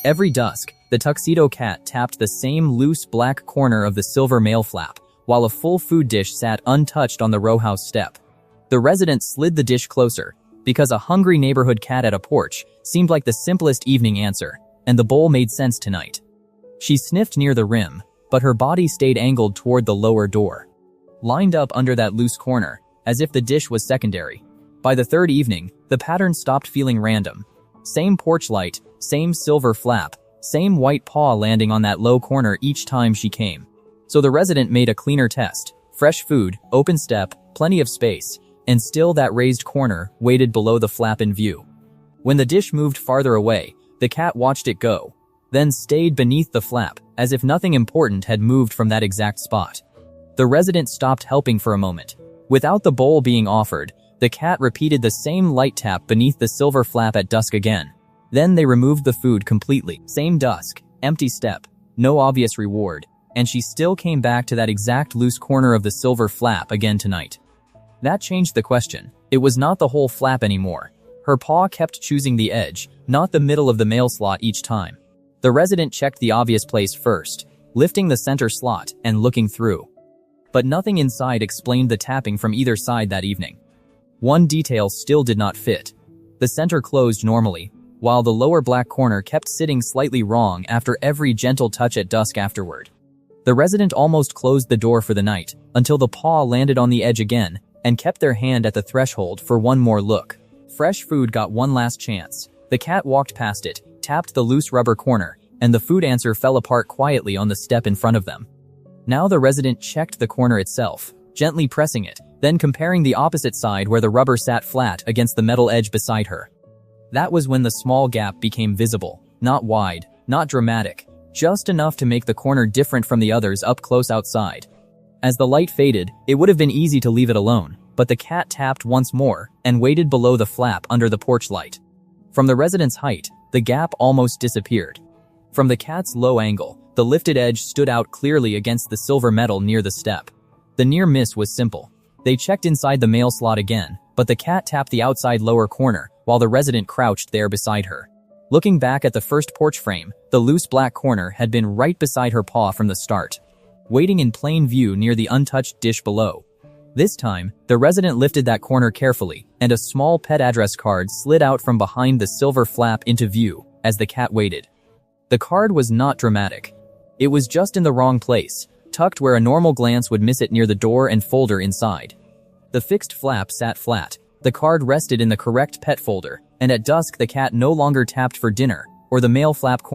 Every dusk, the tuxedo cat tapped the same loose black corner of the silver mail flap, while a full food dish sat untouched on the row house step. The resident slid the dish closer, because a hungry neighborhood cat at a porch seemed like the simplest evening answer, and the bowl made sense tonight. She sniffed near the rim, but her body stayed angled toward the lower door, lined up under that loose corner, as if the dish was secondary. By the third evening, the pattern stopped feeling random. Same porch light, same silver flap, same white paw landing on that low corner each time she came. So the resident made a cleaner test. Fresh food, open step, plenty of space, and still that raised corner waited below the flap in view. When the dish moved farther away, the cat watched it go, then stayed beneath the flap, as if nothing important had moved from that exact spot. The resident stopped helping for a moment. Without the bowl being offered, the cat repeated the same light tap beneath the silver flap at dusk again. Then they removed the food completely. Same dusk, empty step, no obvious reward, and she still came back to that exact loose corner of the silver flap again tonight. That changed the question. It was not the whole flap anymore. Her paw kept choosing the edge, not the middle of the mail slot each time. The resident checked the obvious place first, lifting the center slot and looking through. But nothing inside explained the tapping from either side that evening. One detail still did not fit. The center closed normally, while the lower black corner kept sitting slightly wrong after every gentle touch at dusk afterward. The resident almost closed the door for the night, until the paw landed on the edge again, and kept their hand at the threshold for one more look. Fresh food got one last chance. The cat walked past it, tapped the loose rubber corner, and the food answer fell apart quietly on the step in front of them. Now the resident checked the corner itself, gently pressing it, then comparing the opposite side where the rubber sat flat against the metal edge beside her. That was when the small gap became visible, not wide, not dramatic, just enough to make the corner different from the others up close outside. As the light faded, it would have been easy to leave it alone, but the cat tapped once more and waited below the flap under the porch light. From the resident's height, the gap almost disappeared. From the cat's low angle, the lifted edge stood out clearly against the silver metal near the step. The near miss was simple. They checked inside the mail slot again, but the cat tapped the outside lower corner, while the resident crouched there beside her. Looking back at the first porch frame, the loose black corner had been right beside her paw from the start, waiting in plain view near the untouched dish below. This time, the resident lifted that corner carefully, and a small pet address card slid out from behind the silver flap into view as the cat waited. The card was not dramatic. It was just in the wrong place, tucked where a normal glance would miss it near the door and folder inside. The fixed flap sat flat. The card rested in the correct pet folder, and at dusk the cat no longer tapped for dinner or the mail flap corner.